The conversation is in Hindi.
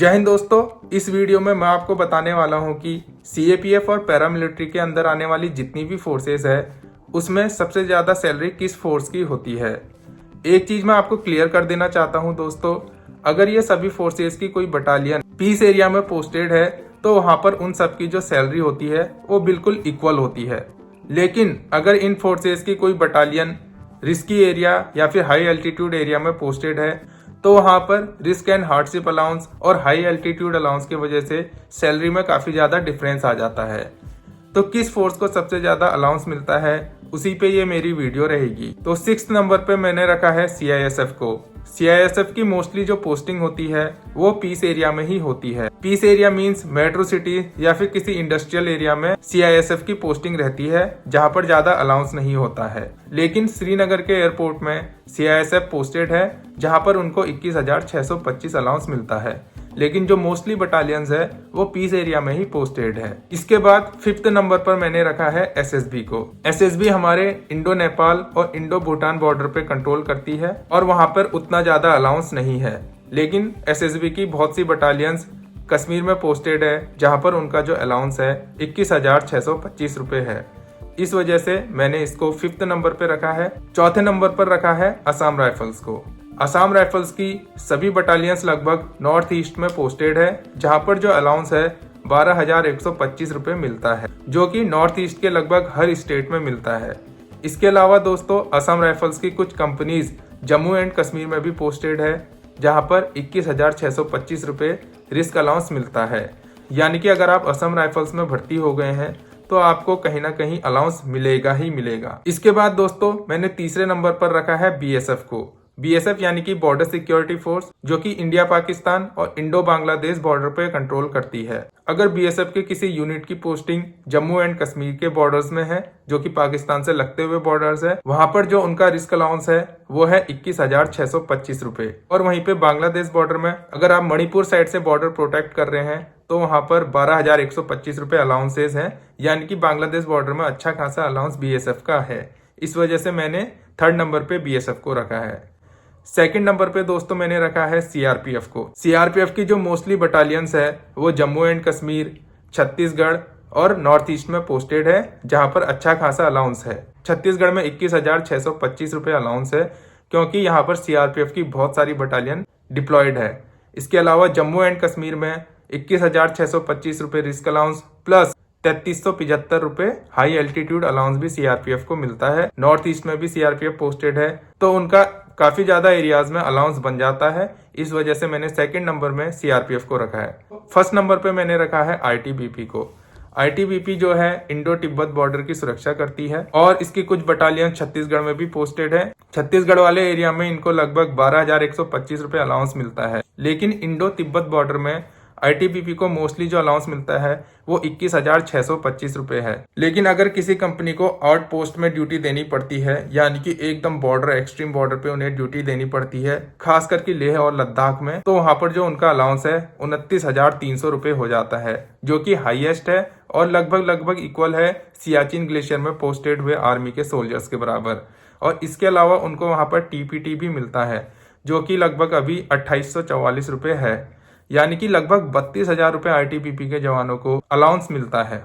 जय हिंद दोस्तों, इस वीडियो में मैं आपको बताने वाला हूं कि सीएपीएफ और पैरामिलिट्री के अंदर आने वाली जितनी भी फोर्सेस है उसमें सबसे ज़्यादा सैलरी किस फोर्स की होती है। एक चीज़ मैं आपको क्लियर कर देना चाहता हूं दोस्तों, अगर ये सभी फोर्सेस की कोई बटालियन पीस एरिया में पोस्टेड है तो वहां पर उन सब की जो सैलरी होती है वो बिल्कुल इक्वल होती है। लेकिन अगर इन फोर्सेस की कोई बटालियन रिस्की एरिया या फिर हाई एल्टीट्यूड एरिया में पोस्टेड है तो वहां पर रिस्क एंड हार्डशिप अलाउंस और हाई एल्टीट्यूड अलाउंस की वजह से सैलरी में काफी ज्यादा डिफरेंस आ जाता है। तो किस फोर्स को सबसे ज्यादा अलाउंस मिलता है उसी पे ये मेरी वीडियो रहेगी। तो 6 नंबर पे मैंने रखा है सीआईएसएफ को। सीआईएसएफ की मोस्टली जो पोस्टिंग होती है वो पीस एरिया में ही होती है। Peace area means metro city या फिर किसी इंडस्ट्रियल एरिया में सीआईएसएफ की पोस्टिंग रहती है जहां पर ज्यादा अलाउंस नहीं होता है। लेकिन श्रीनगर के एयरपोर्ट में सीआईएसएफ पोस्टेड है जहां पर उनको 21,625 अलाउंस मिलता है। लेकिन जो मोस्टली बटालियंस है वो पीस एरिया में ही पोस्टेड है। इसके बाद 5th नंबर पर मैंने रखा है एसएसबी को। एसएसबी हमारे इंडो नेपाल और इंडो भूटान बॉर्डर पे कंट्रोल करती है और वहां पर उतना ज्यादा अलाउंस नहीं है। लेकिन एसएसबी की बहुत सी बटालियंस कश्मीर में पोस्टेड है जहां पर उनका जो अलाउंस है 21,625 रुपए है। इस वजह से मैंने इसको 5th नंबर पे रखा है। 4थे नंबर पर रखा है असम राइफल्स को। असम राइफल्स की सभी बटालियंस लगभग नॉर्थ ईस्ट में पोस्टेड है जहां पर जो अलाउंस है 12,125 रुपए मिलता है, जो कि नॉर्थ ईस्ट के लगभग हर स्टेट में मिलता है। इसके अलावा दोस्तों असम राइफल्स की कुछ कंपनीज जम्मू एंड कश्मीर में भी पोस्टेड है जहां पर 21,625 रुपए रिस्क अलाउंस मिलता है। यानी कि अगर आप असम राइफल्स में भर्ती हो गए हैं तो आपको कहीं ना कहीं अलाउंस मिलेगा ही मिलेगा। इसके बाद दोस्तों मैंने तीसरे नंबर पर रखा है बीएसएफ को। बीएसएफ यानी कि बॉर्डर सिक्योरिटी फोर्स, जो कि इंडिया पाकिस्तान और इंडो बांग्लादेश बॉर्डर पर कंट्रोल करती है। अगर बीएसएफ के किसी यूनिट की पोस्टिंग जम्मू एंड कश्मीर के बॉर्डर्स में है जो कि पाकिस्तान से लगते हुए बॉर्डर्स है, वहां पर जो उनका रिस्क अलाउंस है वो है 21,625 रुपए। और वहीं पे बांग्लादेश बॉर्डर में अगर आप मणिपुर साइड से बॉर्डर प्रोटेक्ट कर रहे हैं तो वहां पर 12,125 रुपए अलाउंसेज हैं। यानी कि बांग्लादेश बॉर्डर में अच्छा खासा अलाउंस बीएसएफ का है। इस वजह से मैंने 3rd नंबर पे बीएसएफ को रखा है। 2nd नंबर पे दोस्तों मैंने रखा है सीआरपीएफ को। सीआरपीएफ की जो मोस्टली बटालियंस है वो जम्मू एंड कश्मीर, छत्तीसगढ़ और नॉर्थ ईस्ट में पोस्टेड है जहां पर अच्छा खासा अलाउंस है। छत्तीसगढ़ में 21,625 रुपए अलाउंस है क्योंकि यहाँ पर सीआरपीएफ की बहुत सारी बटालियन डिप्लॉयड है। इसके अलावा जम्मू एंड कश्मीर में 21,625 रुपए रिस्क अलाउंस प्लस 3375 रुपए हाई एल्टीट्यूड अलाउंस भी सीआरपीएफ को मिलता है। नॉर्थ ईस्ट में भी सीआरपीएफ पोस्टेड है तो उनका काफी ज्यादा एरियाज में अलाउंस बन जाता है। इस वजह से मैंने 2nd नंबर में सीआरपीएफ को रखा है। 1st नंबर पे मैंने रखा है आईटीबीपी को। आईटीबीपी जो है इंडो तिब्बत बॉर्डर की सुरक्षा करती है और इसकी कुछ बटालियन छत्तीसगढ़ में भी पोस्टेड है। छत्तीसगढ़ वाले एरिया में इनको लगभग 12,125 रुपए अलाउंस मिलता है। लेकिन इंडो तिब्बत बॉर्डर में आईटीबीपी को मोस्टली जो अलाउंस मिलता है वो 21,625 रुपए है। लेकिन अगर किसी कंपनी को आउट पोस्ट में ड्यूटी देनी पड़ती है, यानी कि एकदम बॉर्डर एक्सट्रीम बॉर्डर पे उन्हें ड्यूटी देनी पड़ती है, खास करके लेह और लद्दाख में, तो वहां पर जो उनका अलाउंस है 29,300 रुपए हो जाता है, जो कि हाईएस्ट है और लगभग इक्वल है सियाचिन ग्लेशियर में पोस्टेड हुए आर्मी के सोल्जर्स के बराबर। और इसके अलावा उनको वहां पर टीपीटी भी मिलता है जो कि लगभग अभी 2,844 रुपए है। यानी कि लगभग 32,000 रुपए आईटीबीपी के जवानों को अलाउंस मिलता है।